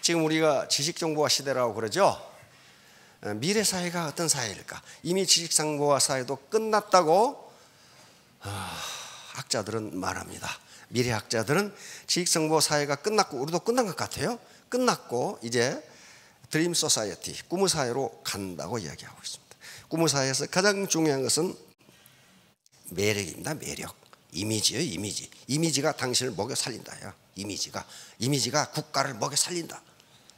지금 우리가 지식정보화 시대라고 그러죠. 미래 사회가 어떤 사회일까? 이미 지식정보화 사회도 끝났다고 학자들은 말합니다. 미래학자들은 지식정보 사회가 끝났고 우리도 끝난 것 같아요. 끝났고 이제 드림 소사이어티, 꿈의 사회로 간다고 이야기하고 있습니다. 꿈의 사회에서 가장 중요한 것은 매력입니다. 매력. 이미지예요. 이미지. 이미지가 당신을 먹여 살린다요. 이미지가 국가를 먹여 살린다.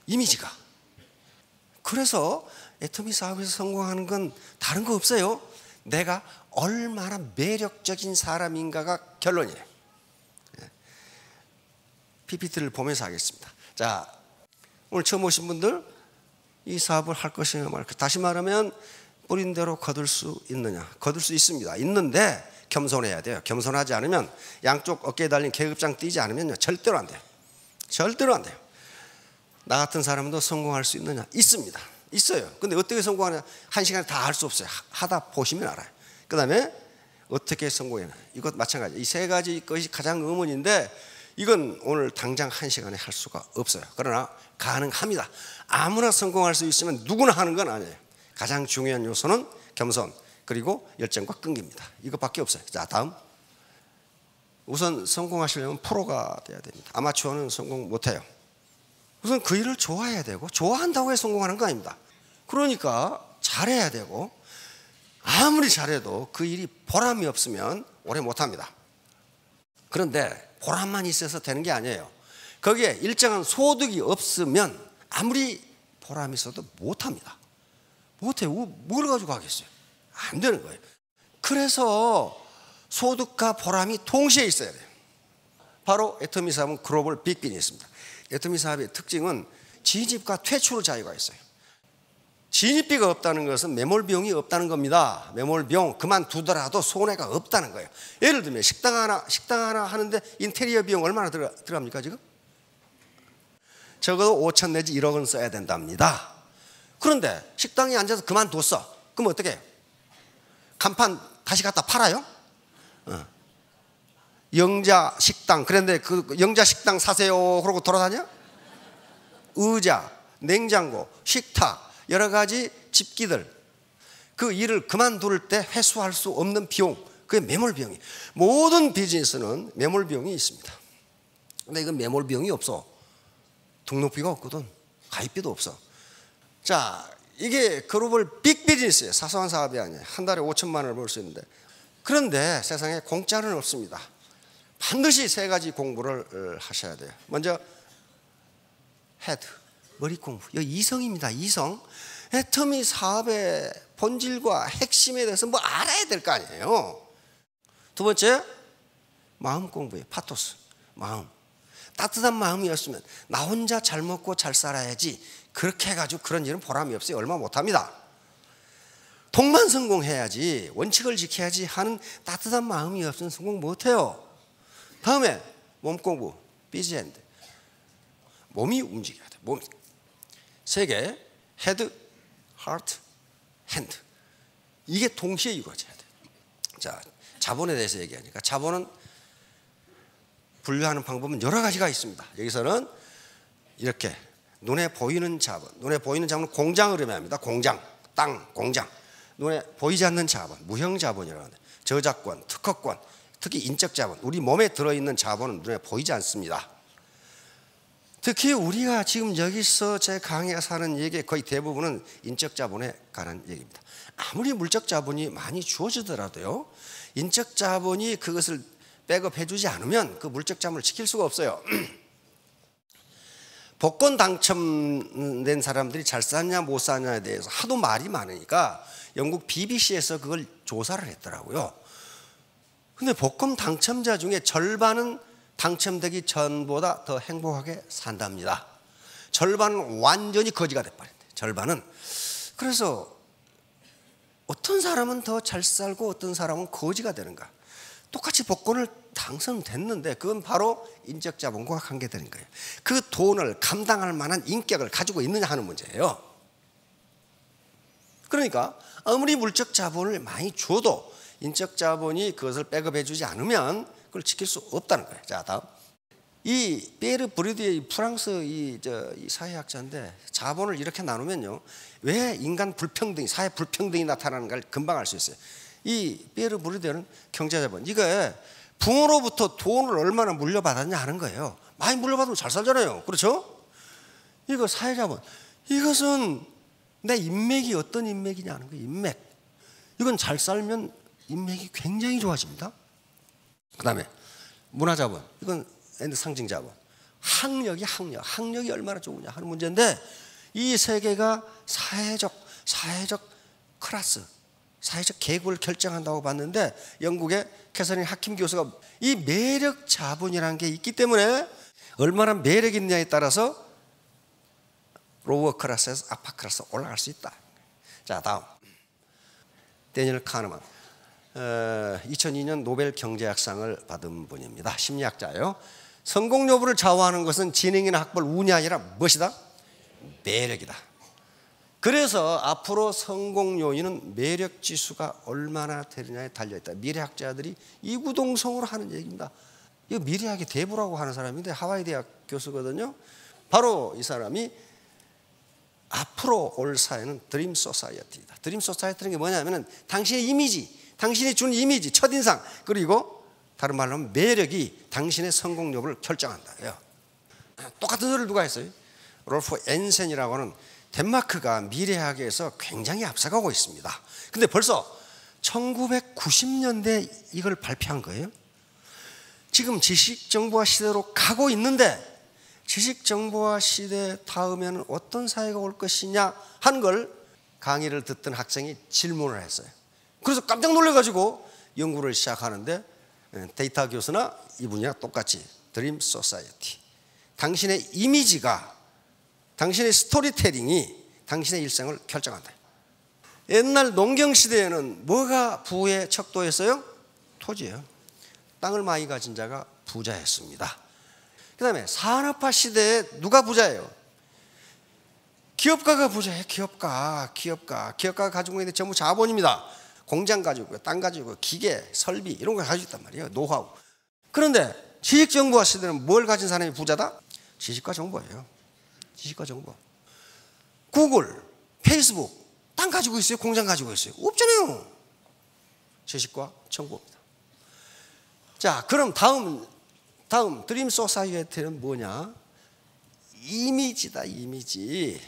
이미지가. 그래서 애터미 사업에서 성공하는 건 다른 거 없어요. 내가 얼마나 매력적인 사람인가가 결론이에요. PPT를 보면서 하겠습니다. 자, 오늘 처음 오신 분들 이 사업을 할 것이냐 말 것이냐. 다시 말하면 뿌린 대로 거둘 수 있느냐. 거둘 수 있습니다. 있는데 겸손해야 돼요. 겸손하지 않으면 양쪽 어깨에 달린 계급장 띄지 않으면 절대로 안 돼요. 절대로 안 돼요. 나 같은 사람도 성공할 수 있느냐? 있습니다. 있어요. 근데 어떻게 성공하냐? 한 시간에 다 할 수 없어요. 하다 보시면 알아요. 그 다음에 어떻게 성공하냐? 이것 마찬가지. 이 세 가지 것이 가장 의문인데 이건 오늘 당장 한 시간에 할 수가 없어요. 그러나 가능합니다. 아무나 성공할 수 있으면 누구나 하는 건 아니에요. 가장 중요한 요소는 겸손 그리고 열정과 끈기입니다. 이것밖에 없어요. 자, 다음. 우선 성공하시려면 프로가 돼야 됩니다. 아마추어는 성공 못해요. 우선 그 일을 좋아해야 되고 좋아한다고 해서 성공하는 거 아닙니다. 그러니까 잘해야 되고 아무리 잘해도 그 일이 보람이 없으면 오래 못합니다. 그런데 보람만 있어서 되는 게 아니에요. 거기에 일정한 소득이 없으면 아무리 보람이 있어도 못합니다. 못해요. 뭘 가지고 하겠어요? 안 되는 거예요. 그래서 소득과 보람이 동시에 있어야 돼요. 바로 애터미 사업은 글로벌 빅 비즈니스입니다. 애터미 사업의 특징은 진입과 퇴출 자유가 있어요. 진입비가 없다는 것은 매몰 비용이 없다는 겁니다. 매몰 비용 그만두더라도 손해가 없다는 거예요. 예를 들면 식당 하나 하는데 인테리어 비용 얼마나 들어갑니까 지금? 적어도 5천 내지 1억은 써야 된답니다. 그런데 식당에 앉아서 그만뒀어. 그럼 어떻게 해요? 간판 다시 갖다 팔아요? 영자 식당, 그런데 그 영자 식당 사세요 그러고 돌아다녀? 의자, 냉장고, 식탁 여러 가지 집기들 그 일을 그만둘 때 회수할 수 없는 비용, 그게 매몰 비용이. 모든 비즈니스는 매몰 비용이 있습니다. 근데 이건 매몰 비용이 없어. 등록비가 없거든. 가입비도 없어. 자, 이게 글로벌 빅 비즈니스예요. 사소한 사업이 아니에요. 한 달에 5천만 원을 벌 수 있는데. 그런데 세상에 공짜는 없습니다. 반드시 세 가지 공부를 하셔야 돼요. 먼저 헤드, 머리 공부. 여기 이성입니다. 이성. 애터미 사업의 본질과 핵심에 대해서 뭐 알아야 될 거 아니에요. 두 번째, 마음 공부예요. 파토스, 마음. 따뜻한 마음이었으면 나 혼자 잘 먹고 잘 살아야지 그렇게 해가지고 그런 일은 보람이 없어요. 얼마 못합니다. 돈만 성공해야지 원칙을 지켜야지 하는 따뜻한 마음이 없으면 성공 못해요. 다음에 몸 공부, 비즈핸드. 몸이 움직여야 돼. 몸이. 세 개, 헤드, 하트, 핸드. 이게 동시에 이루어져야 돼. 자, 자본에 대해서 얘기하니까 자본은 분류하는 방법은 여러 가지가 있습니다. 여기서는 이렇게 눈에 보이는 자본, 눈에 보이는 자본은 공장을 의미합니다. 공장, 땅, 공장. 눈에 보이지 않는 자본, 무형 자본이라고 하는데 저작권, 특허권, 특히 인적 자본, 우리 몸에 들어있는 자본은 눈에 보이지 않습니다. 특히 우리가 지금 여기서 제 강의에서 하는 얘기 거의 대부분은 인적 자본에 관한 얘기입니다. 아무리 물적 자본이 많이 주어지더라도요, 인적 자본이 그것을 백업해 주지 않으면 그 물적 자본을 지킬 수가 없어요. 복권 당첨된 사람들이 잘 사냐 못 사냐에 대해서 하도 말이 많으니까 영국 BBC에서 그걸 조사를 했더라고요. 근데 복권 당첨자 중에 절반은 당첨되기 전보다 더 행복하게 산답니다. 절반은 완전히 거지가 돼버린대. 절반은. 그래서 어떤 사람은 더 잘 살고 어떤 사람은 거지가 되는가. 똑같이 복권을 당선됐는데 그건 바로 인적 자본과 관계되는 거예요. 그 돈을 감당할 만한 인격을 가지고 있느냐 하는 문제예요. 그러니까 아무리 물적 자본을 많이 줘도 인적 자본이 그것을 백업해 주지 않으면 그걸 지킬 수 없다는 거예요. 자, 다음. 이 피에르 브리디의 프랑스 이 사회학자인데 자본을 이렇게 나누면요, 왜 인간 불평등이, 사회 불평등이 나타나는 걸 금방 알 수 있어요. 이 피에르 브리디는 경제자본, 이게 부모로부터 돈을 얼마나 물려받았냐 하는 거예요. 많이 물려받으면 잘 살잖아요. 그렇죠? 이거 사회자본, 이것은 내 인맥이 어떤 인맥이냐 하는 거예요. 인맥. 이건 잘 살면 인맥이 굉장히 좋아집니다. 그 다음에 문화자본, 이건 상징자본. 학력이 얼마나 좋으냐 하는 문제인데, 이 세 개가 사회적 클래스, 사회적 계급을 결정한다고 봤는데, 영국의 캐서린 하킴 교수가 이 매력 자본이라는 게 있기 때문에 얼마나 매력 있느냐에 따라서 로워 클래스에서 아파 클래스 올라갈 수 있다. 자, 다음 데니얼 카너만, 2002년 노벨 경제학상을 받은 분입니다. 심리학자예요. 성공 여부를 좌우하는 것은 지능이나 학벌, 운이 아니라 무엇이다? 매력이다. 그래서 앞으로 성공 요인은 매력 지수가 얼마나 되느냐에 달려있다. 미래학자들이 이구동성으로 하는 얘기입니다. 이거 미래학의 대부라고 하는 사람인데 하와이 대학 교수거든요. 바로 이 사람이 앞으로 올 사회는 드림 소사이어티이다. 드림 소사이어티는 게 뭐냐면은 당신의 이미지, 당신이 준 이미지, 첫인상, 그리고 다른 말로 하면 매력이 당신의 성공 여부를 결정한다. 똑같은 소리를 누가 했어요? 롤프 엔센이라고 하는 덴마크가 미래학에서 굉장히 앞서가고 있습니다. 근데 벌써 1990년대 이걸 발표한 거예요. 지금 지식정보화 시대로 가고 있는데, 지식정보화 시대 다음에는 어떤 사회가 올 것이냐 하는 걸 강의를 듣던 학생이 질문을 했어요. 그래서 깜짝 놀라가지고 연구를 시작하는데, 데이터 교수나 이분이랑 똑같이 드림 소사이어티, 당신의 이미지가, 당신의 스토리텔링이 당신의 일생을 결정한다. 옛날 농경시대에는 뭐가 부의 척도였어요? 토지예요. 땅을 많이 가진 자가 부자였습니다. 그 다음에 산업화 시대에 누가 부자예요? 기업가가 부자예요. 기업가가 가지고 있는 게 전부 자본입니다. 공장 가지고, 땅 가지고, 기계, 설비 이런 걸 가지고 있단 말이에요. 노하우. 그런데 지식정보화 시대는 뭘 가진 사람이 부자다? 지식과 정보예요. 지식과 정보. 구글, 페이스북 땅 가지고 있어요? 공장 가지고 있어요? 없잖아요. 지식과 정보입니다. 자, 그럼 다음 드림 소사이어티는 뭐냐? 이미지다. 이미지.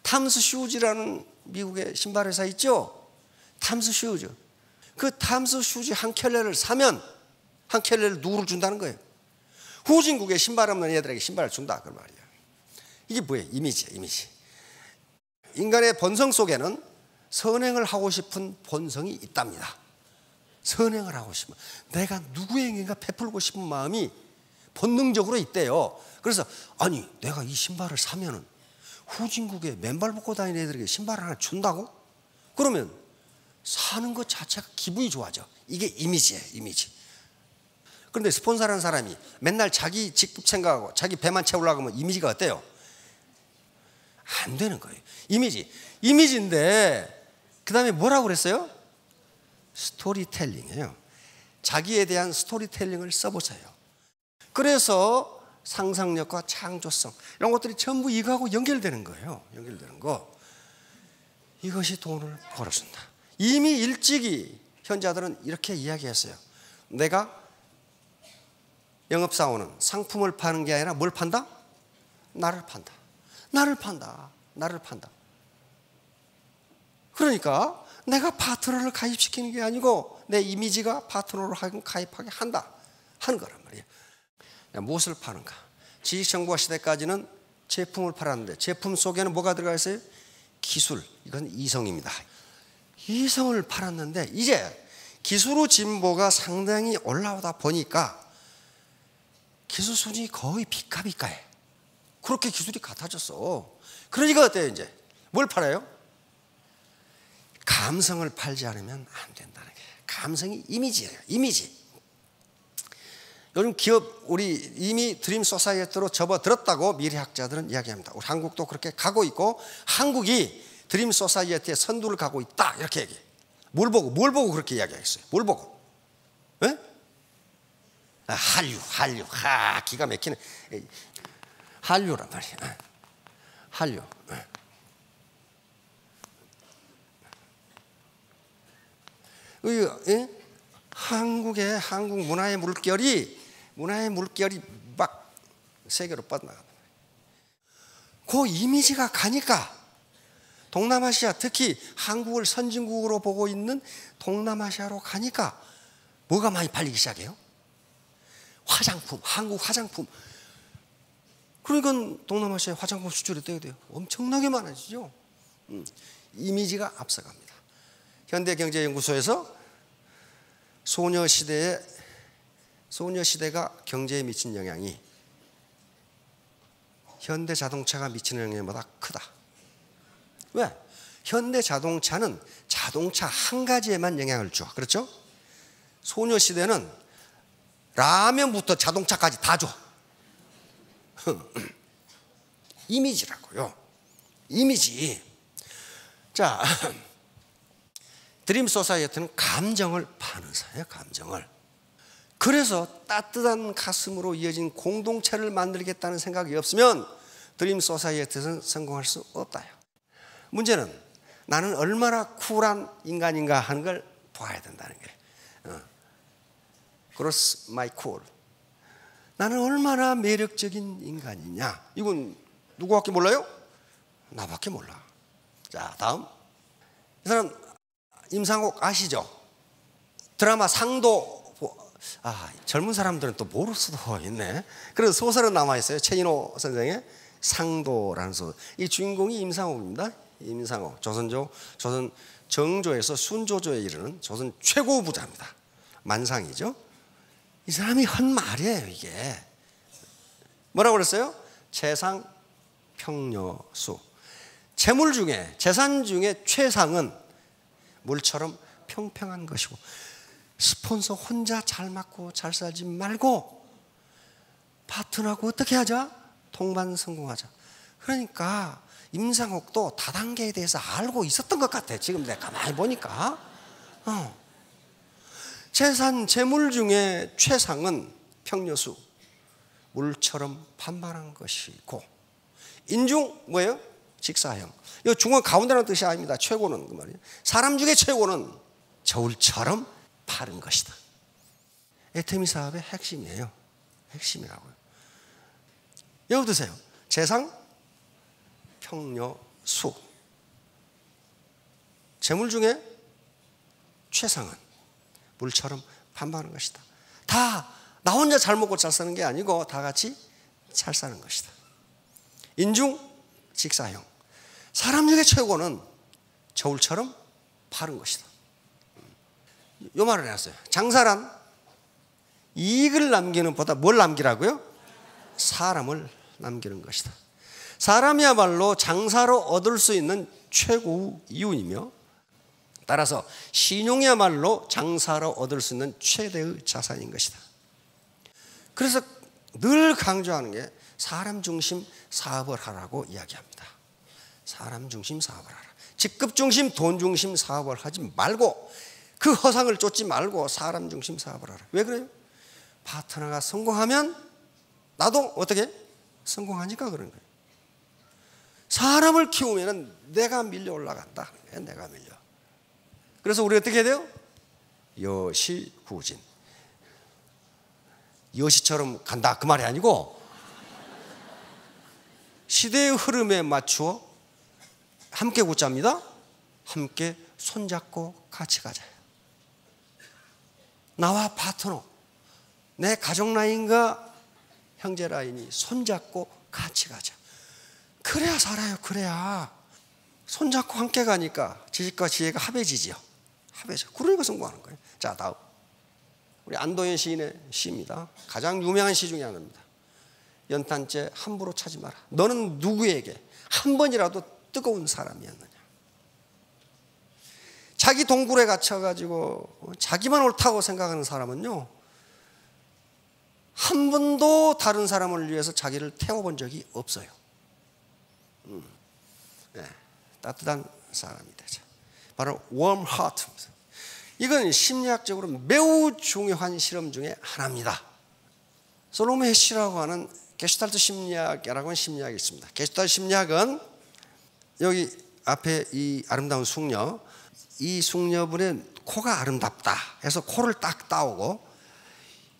탐스 슈즈라는 미국의 신발 회사 있죠? 탐스 슈즈. 그 탐스 슈즈 한 켤레를 사면 한 켤레를 누구를 준다는 거예요? 후진국에 신발 없는 애들에게 신발을 준다, 그 말이에요. 이게 뭐예요? 이미지. 인간의 본성 속에는 선행을 하고 싶은 본성이 있답니다. 선행을 하고 싶은, 내가 누구에게인가 베풀고 싶은 마음이 본능적으로 있대요. 그래서 아니, 내가 이 신발을 사면은 후진국에 맨발 벗고 다니는 애들에게 신발을 하나 준다고? 그러면 사는 것 자체가 기분이 좋아져. 이게 이미지예요. 이미지. 그런데 스폰서라는 사람이 맨날 자기 직급 생각하고 자기 배만 채우려고 하면 이미지가 어때요? 안 되는 거예요. 이미지인데 그 다음에 뭐라고 그랬어요? 스토리텔링이에요. 자기에 대한 스토리텔링을 써보세요. 그래서 상상력과 창조성 이런 것들이 전부 이거하고 연결되는 거예요. 연결되는 거. 이것이 돈을 벌어준다. 이미 일찍이 현자들은 이렇게 이야기했어요. 내가 영업사원은 상품을 파는 게 아니라 뭘 판다? 나를 판다. 그러니까 내가 파트너를 가입시키는 게 아니고 내 이미지가 파트너로 가입하게 한다 하는 거란 말이에요. 무엇을 파는가? 지식정보화 시대까지는 제품을 팔았는데 제품 속에는 뭐가 들어가 있어요? 기술. 이건 이성입니다. 이성을 팔았는데 이제 기술의 진보가 상당히 올라오다 보니까 기술 수준이 거의 비까비까해. 그렇게 기술이 같아졌어. 그러니까 어때요? 이제 뭘 팔아요? 감성을 팔지 않으면 안 된다는 게. 감성이 이미지예요. 이미지. 요즘 기업 우리 이미 드림 소사이어티로 접어들었다고 미래학자들은 이야기합니다. 우리 한국도 그렇게 가고 있고 한국이 드림 소사이어티의 선두를 가고 있다 이렇게 얘기해. 뭘 보고 그렇게 이야기하겠어요? 뭘 보고? 네? 한류. 기가 막히네. 한류란 말이야. 한류. 한국 문화의 물결이 막 세계로 뻗어나간다. 그 이미지가 가니까 동남아시아, 특히 한국을 선진국으로 보고 있는 동남아시아로 가니까 뭐가 많이 팔리기 시작해요? 화장품, 한국 화장품. 그러니까 동남아시아에 화장품 수출이 어떻게 돼요? 엄청나게 많아지죠. 이미지가 앞서갑니다. 현대경제연구소에서 소녀시대가 경제에 미친 영향이 현대자동차가 미치는 영향보다 크다. 왜? 현대자동차는 자동차 한 가지에만 영향을 줘. 그렇죠? 소녀시대는 라면부터 자동차까지 다 줘. 이미지라고요. 이미지. 자, 드림 소사이어티는 감정을 파는 사회예요. 감정을. 그래서 따뜻한 가슴으로 이어진 공동체를 만들겠다는 생각이 없으면 드림 소사이어티에서는 성공할 수 없다요. 문제는 나는 얼마나 쿨한 인간인가 하는 걸 봐야 된다는 거예요. Cross my cool. 나는 얼마나 매력적인 인간이냐. 이건 누구밖에 몰라요? 나밖에 몰라. 자, 다음. 이 사람 임상옥 아시죠? 드라마 상도. 젊은 사람들은 또 모를 수도 있네. 그래서 소설은 남아있어요. 최인호 선생의 상도라는 소설. 이 주인공이 임상옥입니다. 임상옥. 조선 정조에서 순조조에 이르는 조선 최고 부자입니다. 만상이죠. 이 사람이 한 말이에요. 이게 뭐라고 그랬어요? 재상 평려수. 재산 중에 최상은 물처럼 평평한 것이고, 스폰서 혼자 잘 맞고 잘 살지 말고 파트너하고 어떻게 하자? 동반 성공하자. 그러니까 임상옥도 다단계에 대해서 알고 있었던 것 같아. 지금 내가 가만히 보니까. 재물 중에 최상은 평려수, 물처럼 반반한 것이고, 인중 뭐예요? 직사형. 이 중원 가운데라는 뜻이 아닙니다. 최고는 그 말이에요. 사람 중에 최고는 저울처럼 바른 것이다. 애터미 사업의 핵심이에요. 핵심이라고요. 여기 드세요. 재상 평려수. 재물 중에 최상은 물처럼 반반하는 것이다. 다 나 혼자 잘 먹고 잘 사는 게 아니고 다 같이 잘 사는 것이다. 인중 직사형. 사람 중에 최고는 저울처럼 바른 것이다. 요 말을 해놨어요. 장사란 이익을 남기는 보다 뭘 남기라고요? 사람을 남기는 것이다. 사람이야말로 장사로 얻을 수 있는 최고의 이윤이며, 따라서 신용이야말로 장사로 얻을 수 있는 최대의 자산인 것이다. 그래서 늘 강조하는 게 사람 중심 사업을 하라고 이야기합니다. 사람 중심 사업을 하라. 직급 중심, 돈 중심 사업을 하지 말고, 그 허상을 쫓지 말고 사람 중심 사업을 하라. 왜 그래요? 파트너가 성공하면 나도 어떻게? 성공하니까 그런 거예요. 사람을 키우면 내가 밀려 올라간다. 내가 밀려. 그래서 우리 어떻게 해야 돼요? 여시구진. 여시처럼 간다 그 말이 아니고, 시대의 흐름에 맞추어 함께 굳잡니다. 함께 손잡고 같이 가자. 나와 파트너, 내 가족 라인과 형제 라인이 손잡고 같이 가자. 그래야 살아요. 그래야 손잡고 함께 가니까 지식과 지혜가 합해지지요. 합해져. 그러니까 성공하는 거예요. 자, 다음 우리 안도현 시인의 시입니다. 가장 유명한 시 중에 하나입니다. 연탄재 함부로 차지 마라. 너는 누구에게 한 번이라도 뜨거운 사람이었느냐. 자기 동굴에 갇혀가지고 자기만 옳다고 생각하는 사람은요, 한 번도 다른 사람을 위해서 자기를 태워본 적이 없어요. 네, 따뜻한 사람이 되자. 바로 warm heart. 이건 심리학적으로 매우 중요한 실험 중에 하나입니다. 솔로몬 해시라고 하는 게슈탈트 심리학이라고 하는 심리학이 있습니다. 게슈탈트 심리학은 여기 앞에 이 아름다운 숙녀, 이 숙녀분의 코가 아름답다 해서 코를 딱 따오고,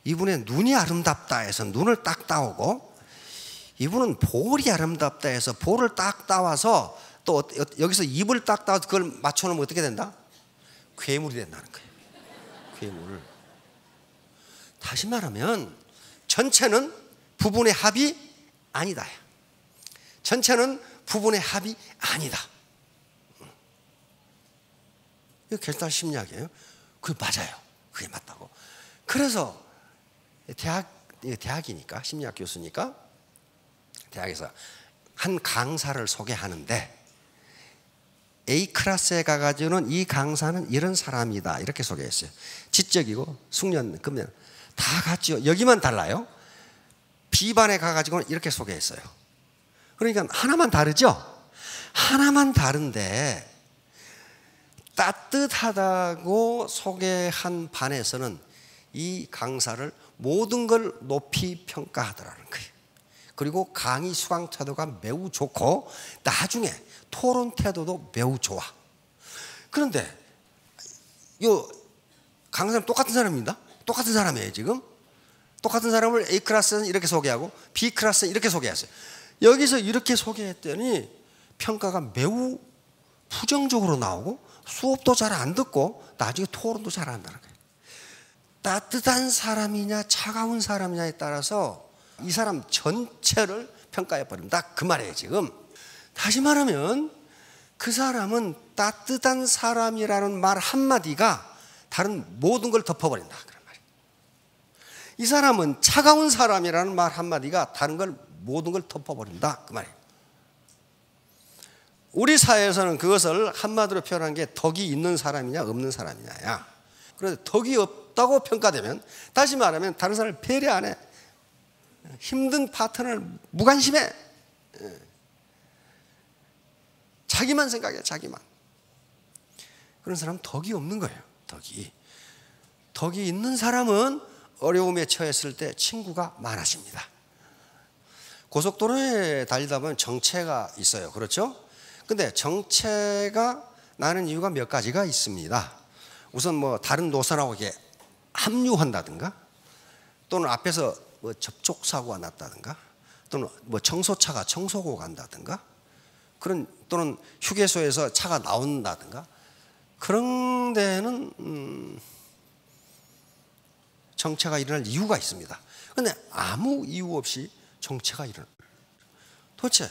이분의 눈이 아름답다 해서 눈을 딱 따오고, 이분은 볼이 아름답다 해서 볼을 딱 따와서 또 여기서 입을 딱 따와서 그걸 맞춰놓으면 어떻게 된다? 괴물이 된다는 거예요. 괴물. 다시 말하면 전체는 부분의 합이 아니다. 전체는 부분의 합이 아니다. 이거 게슈탈트 심리학이에요. 그게 맞아요. 그게 맞다고. 그래서 대학이니까, 심리학 교수니까 대학에서 한 강사를 소개하는데, A 클래스에 가가지고는 이 강사는 이런 사람이다 이렇게 소개했어요. 지적이고 숙련 금연 다 같죠. 여기만 달라요. B반에 가가지고는 이렇게 소개했어요. 그러니까 하나만 다르죠. 하나만 다른데 따뜻하다고 소개한 반에서는 이 강사를 모든 걸 높이 평가하더라는 거예요. 그리고 강의 수강 태도가 매우 좋고 나중에 토론 태도도 매우 좋아. 그런데 이 강사는 똑같은 사람입니다. 똑같은 사람이에요. 지금 똑같은 사람을 A 클래스는 이렇게 소개하고 B 클래스는 이렇게 소개했어요. 여기서 이렇게 소개했더니 평가가 매우 부정적으로 나오고 수업도 잘 안 듣고 나중에 토론도 잘 안 한다는 거예요. 따뜻한 사람이냐 차가운 사람이냐에 따라서 이 사람 전체를 평가해 버린다 그 말이에요. 지금 다시 말하면 그 사람은 따뜻한 사람이라는 말 한마디가 다른 모든 걸 덮어버린다 그런 말이에요. 이 사람은 차가운 사람이라는 말 한마디가 다른 걸 모든 걸 덮어버린다 그 말이에요. 우리 사회에서는 그것을 한마디로 표현한 게 덕이 있는 사람이냐 없는 사람이냐야. 그래서 덕이 없다고 평가되면, 다시 말하면 다른 사람을 배려 안 해. 힘든 파트너를 무관심해. 자기만 생각해. 자기만. 그런 사람은 덕이 없는 거예요. 덕이 있는 사람은 어려움에 처했을 때 친구가 많아집니다. 고속도로에 달리다 보면 정체가 있어요. 그렇죠? 근데 정체가 나는 이유가 몇 가지가 있습니다. 우선 뭐 다른 노선하고 이렇게 합류한다든가, 또는 앞에서 뭐 접촉사고가 났다든가, 또는 뭐 청소차가 청소고 간다든가, 그런, 또는 휴게소에서 차가 나온다든가, 그런 데는 정체가 일어날 이유가 있습니다. 그런데 아무 이유 없이 정체가 일어나. 도대체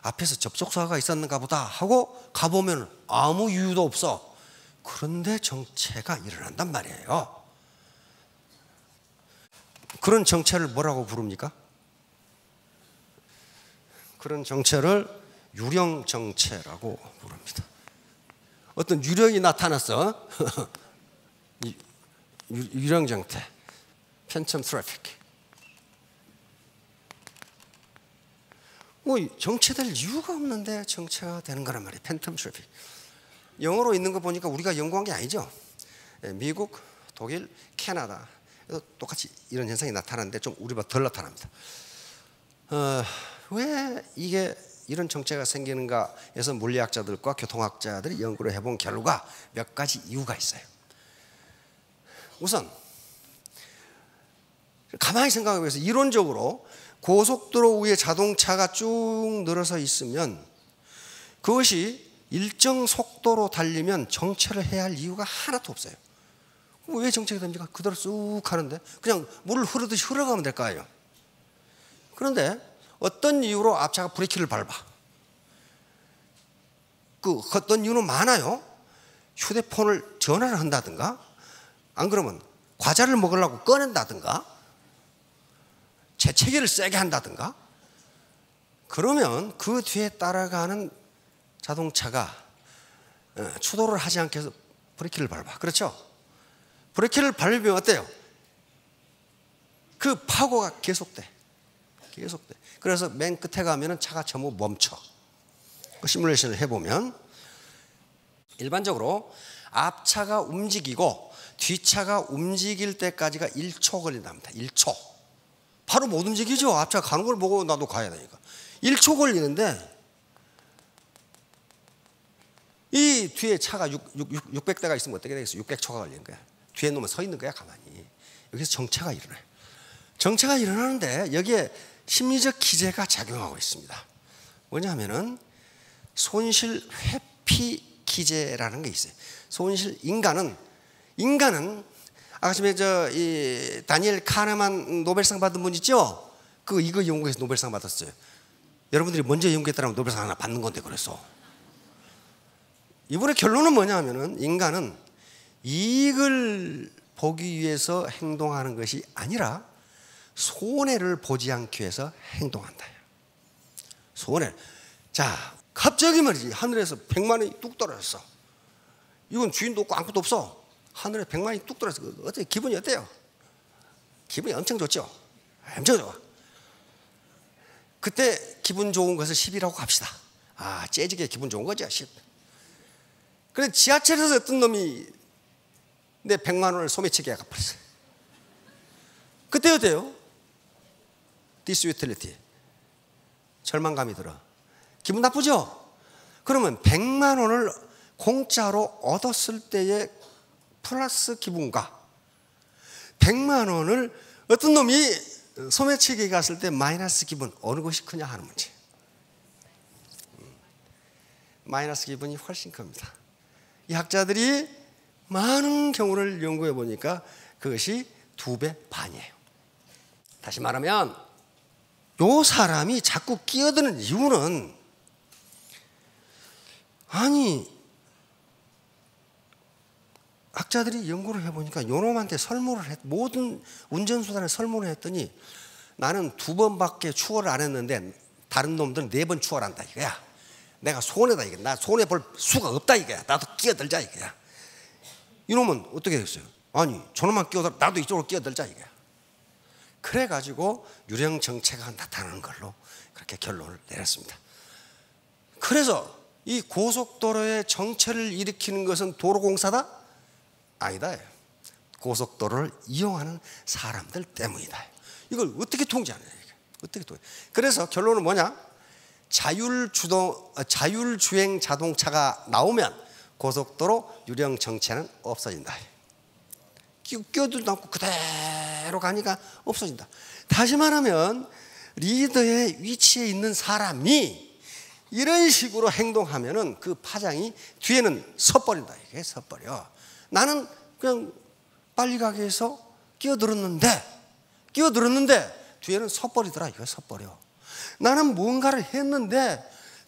앞에서 접촉사고가 있었는가 보다 하고 가보면 아무 이유도 없어. 그런데 정체가 일어난단 말이에요. 그런 정체를 뭐라고 부릅니까? 그런 정체를 유령정체라고 부릅니다. 어떤 유령이 나타났어. 유령정체, 팬텀 트래픽. 뭐 정체될 이유가 없는데 정체가 되는 거란 말이에요. 팬텀 트래픽. 영어로 있는 거 보니까 우리가 연구한 게 아니죠. 미국, 독일, 캐나다 똑같이 이런 현상이 나타나는데 좀 우리보다 덜 나타납니다. 왜 이게 이런 정체가 생기는가 해서 물리학자들과 교통학자들이 연구를 해본 결과 몇 가지 이유가 있어요. 우선 가만히 생각해 보세요. 이론적으로 고속도로 위에 자동차가 쭉 늘어서 있으면 그것이 일정 속도로 달리면 정체를 해야 할 이유가 하나도 없어요. 왜 정체가 됩니까? 그대로 쑥 가는데 그냥 물 흐르듯이 흘러가면 될 거 아니에요. 그런데 어떤 이유로 앞차가 브레이크를 밟아? 그 어떤 이유는 많아요. 휴대폰을 전화를 한다든가, 안 그러면 과자를 먹으려고 꺼낸다든가, 재채기를 세게 한다든가. 그러면 그 뒤에 따라가는 자동차가 추돌을 하지 않게 해서 브레이크를 밟아. 그렇죠? 브레이크를 밟으면 어때요? 그 파고가 계속돼. 그래서 맨 끝에 가면은 차가 전부 멈춰. 그 시뮬레이션을 해보면 일반적으로 앞차가 움직이고 뒷차가 움직일 때까지가 1초 걸린답니다. 1초. 바로 못 움직이죠. 앞차가 가는 걸 보고 나도 가야 되니까. 1초 걸리는데 이 뒤에 차가 600대가 있으면 어떻게 되겠어? 600초가 걸리는 거야. 뒤에 놈은 서 있는 거야, 가만히. 여기서 정체가 일어나요. 정체가 일어나는데 여기에 심리적 기제가 작용하고 있습니다. 뭐냐면은 손실 회피 기제라는 게 있어요. 손실 인간은 아까 전에 이 다니엘 카네만 노벨상 받은 분 있죠? 이거 연구해서 노벨상 받았어요. 여러분들이 먼저 연구했다면 노벨상 하나 받는 건데 그래서 이분의 결론은 뭐냐면은 인간은 이익을 보기 위해서 행동하는 것이 아니라 손해를 보지 않기 위해서 행동한다. 손해. 자, 갑자기 말이지 하늘에서 100만 원이 뚝 떨어졌어. 이건 주인도 없고 아무것도 없어. 하늘에 100만 원이 뚝 떨어졌어. 어때? 기분이 어때요? 기분이 엄청 좋죠. 엄청 좋아. 그때 기분 좋은 것을 10이라고 합시다. 재즈게 기분 좋은 거죠, 10. 그래 지하철에서 어떤 놈이 내 100만 원을 소매치기 갚았어요. 그때 어때요? 디스유틸리티. 절망감이 들어. 기분 나쁘죠? 그러면 100만 원을 공짜로 얻었을 때의 플러스 기분과 100만 원을 어떤 놈이 소매치기 갔을 때 마이너스 기분, 어느 것이 크냐 하는 문제. 마이너스 기분이 훨씬 큽니다. 이 학자들이 많은 경우를 연구해 보니까 그것이 2배 반이에요. 다시 말하면 요 사람이 자꾸 끼어드는 이유는 학자들이 연구를 해보니까 요놈한테 모든 운전수단을 설문을 했더니 나는 2번밖에 추월을 안 했는데 다른 놈들은 4번 추월한다 이거야. 내가 손해다 이거야. 나 손해 볼 수가 없다 이거야. 나도 끼어들자 이거야. 이놈은 어떻게 됐어요? 저놈만 끼어들어 나도 이쪽으로 끼어들자 이거야. 그래가지고 유령 정체가 나타나는 걸로 그렇게 결론을 내렸습니다. 그래서 이 고속도로의 정체를 일으키는 것은 도로공사다? 아니다. 고속도로를 이용하는 사람들 때문이다. 이걸 어떻게 통제하느냐. 그래서 결론은 뭐냐? 자율주행 자동차가 나오면 고속도로 유령 정체는 없어진다. 끼어들도 않고 그대로 가니까 없어진다. 다시 말하면 리더의 위치에 있는 사람이 이런 식으로 행동하면은 그 파장이 뒤에는 서버린다. 이게 서버려. 나는 그냥 빨리 가게 해서 끼어들었는데 뒤에는 서버리더라. 이거 서버려. 나는 뭔가를 했는데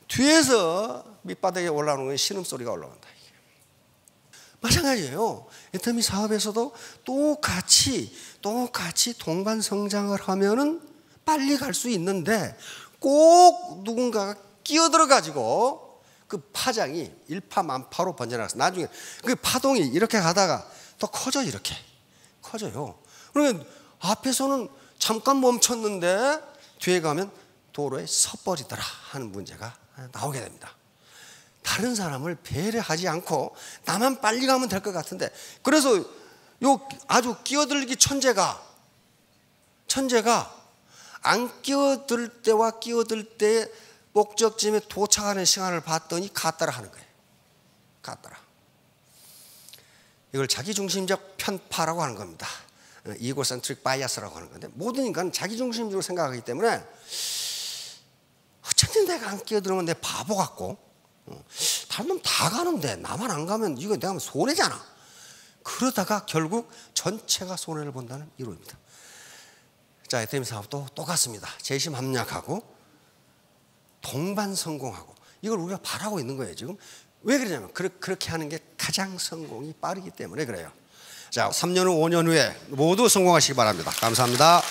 뒤에서 밑바닥에 올라오는 건 신음소리가 올라온다. 마찬가지예요. 애터미 사업에서도 똑같이 동반 성장을 하면은 빨리 갈 수 있는데 꼭 누군가가 끼어들어 가지고 그 파장이 일파만파로 번져나가서 나중에 그 파동이 이렇게 가다가 더 커져. 이렇게 커져요. 그러면 앞에서는 잠깐 멈췄는데 뒤에 가면 도로에 서버리더라 하는 문제가 나오게 됩니다. 다른 사람을 배려하지 않고 나만 빨리 가면 될 것 같은데, 그래서 요 아주 끼어들기 천재가 안 끼어들 때와 끼어들 때 목적지에 도착하는 시간을 봤더니 같더라 하는 거예요. 같더라. 이걸 자기중심적 편파라고 하는 겁니다. 이고센트릭 바이어스라고 하는 건데, 모든 인간은 자기중심적으로 생각하기 때문에 어쩐지 내가 안 끼어들면 내 바보 같고, 다른 놈 다 가는데 나만 안 가면 이거 내가 하면 손해잖아. 그러다가 결국 전체가 손해를 본다는 이론입니다. 자, 애터미 사업도 똑같습니다. 재심 합리화하고 동반 성공하고, 이걸 우리가 바라고 있는 거예요 지금. 왜 그러냐면 그렇게 하는 게 가장 성공이 빠르기 때문에 그래요. 자, 3년 후 5년 후에 모두 성공하시기 바랍니다. 감사합니다.